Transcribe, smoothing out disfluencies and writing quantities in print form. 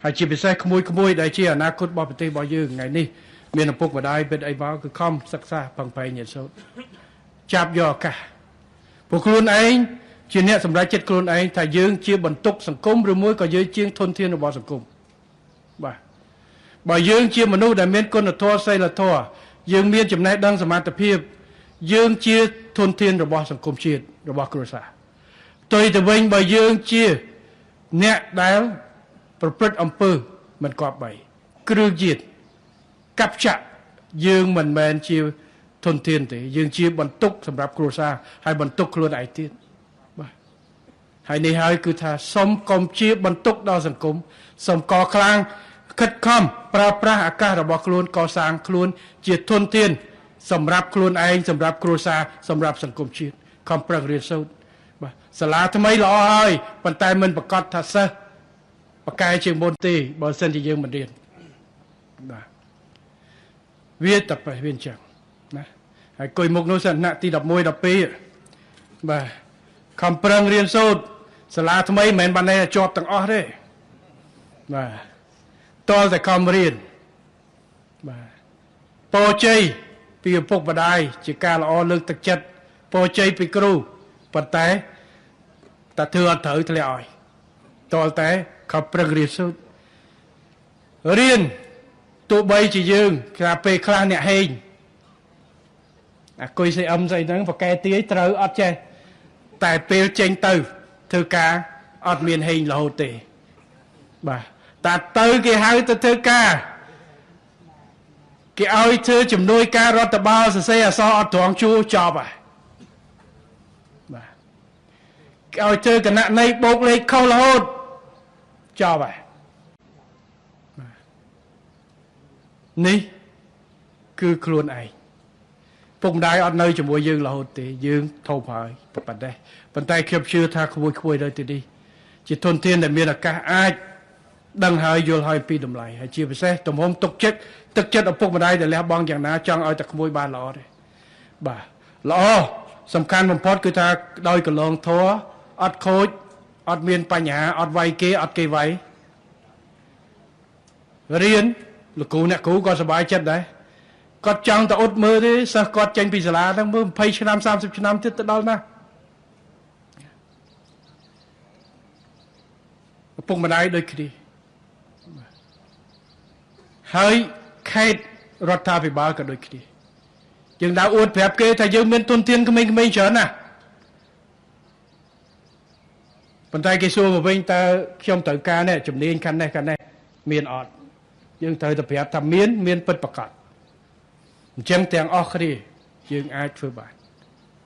ហើយជាពិសេសក្មួយដែលជាអនាគតរបស់ប្រទេសរបស់យើងថ្ងៃនេះមានឪពុកម្ដាយពិតអីមកគឺខំសិក្សាប្រឹងប្រែងរៀនសូត្រចាប់យកឱកាសពួកខ្លួនឯងជាអ្នកសម្រេចចិត្តខ្លួនឯងថាយើងជាបន្ទុកសង្គមឬមួយក៏យើងជាធនធានរបស់សង្គមបាទបើយើងជាមនុស្សដែលមានគុណធម៌សីលធម៌យើងមានចំណេះដឹងសមត្ថភាពយើងជាធនធានរបស់សង្គមជាតិរបស់គ្រួសារផ្ទុយទៅវិញបើយើងជាអ្នកដែលប្រព្រឹត្តអំពើមិនគប្បីគ្រឿងជាតិកັບចាក់យើងមិនមែនជាធនធានទេយើងជាបន្ទុកសម្រាប់គ្រួសារហើយបន្ទុកខ្លួនឯងទៀតបាទហើយនេះហើយគឺថាសុំកុំជាបន្ទុកដល់សង្គមសុំកខ្លាំងខិតខំប្រើប្រាស់ឱកាសរបស់ខ្លួនកសាងខ្លួនជាធនធានសម្រាប់ខ្លួនឯងសម្រាប់គ្រួសារសម្រាប់សង្គមជាតិខំប្រឹងរៀនសូត្របាទសាលាថ្មីល្អហើយប៉ុន្តែមិនប្រកាសថាសិស្សបកកែជាងមុនទេបើសិនជាយើងមិនរៀនបាទវាតែប្រហែលចឹងណាហើយគួយមុខនោះសិនថ្នាក់ទី11 12បាទខំប្រឹងរៀនសូត្រសាលាថ្មីមិនមែនបានតែជាប់ទាំងអស់ទេបាទតលតែខំរៀនបាទពរជ័យពីឪពុកម្ដាយជាការល្អលើកទឹកចិត្តពរជ័យពីគ្រូប៉ុន្តែតែធ្វើអត់ត្រូវធ្លាក់ឲ្យតលតែខំប្រឹងរៀនសូត្ររៀនទោះបីជាយើងថាពេលខ្លះអ្នកហេងអាគុយស្អីស្អីហ្នឹងប្រកែទាយត្រូវអត់ចេះតែពេលចេញទៅធ្វើការអត់មានហេងរហូតទេបាទតែទៅគេហៅទៅធ្វើការគេឲ្យធ្វើជំនួយការរដ្ឋបាលសរសេរអក្សរអត់ត្រង់ជួចប់ហើយបាទគេឲ្យធ្វើគណនីបូកលេខខុសរហូតចប់ហើយនេះគឺខ្លួនឯងពុកម្ដាយអត់នៅជាមួយយើងរហូតទេយើងធំហើយប៉ុន្តែខ្ញុំជឿថាក្មួយនៅទីនេះជាធនធានដែលមានឱកាសអាចដឹងហើយយល់ហើយពីតម្លៃហើយជាពិសេសទំហំទុកចិត្តឪពុកម្ដាយដែលលះបង់យ៉ាងណាចង់ឲ្យតែក្មួយបានល្អទេបាទល្អសំខាន់បំផុតគឺថាដោយកលងធัวអត់ខូចអត់មានបញ្ហាអត់វាយគេអត់គេវាយរៀនលោកគ្រូអ្នកគ្រូក៏សប្បាយចិត្តដែរគាត់ចង់ទៅអ៊ុតមើលទេសិស្សគាត់ចេញពីសាលាហ្នឹងមើល20ឆ្នាំ30ឆ្នាំទៀតទៅដល់ណាឪពុកម្ដាយដូចគ្នាហើយខេត្តរដ្ឋាភិបាលក៏ដូចគ្នាយើងដើរអួតប្រាប់គេថាយើងមានទុនធានក្មេងៗច្រើនណាស់ប៉ុន្តែគេសួរមកវិញតើខ្ញុំត្រូវការនេះជំនាញខាងនេះមានអត់យើងត្រូវតែប្រាប់ថាមានពិតប្រាកដអញ្ចឹងទាំងអស់គ្នាយើងអាចធ្វើបាន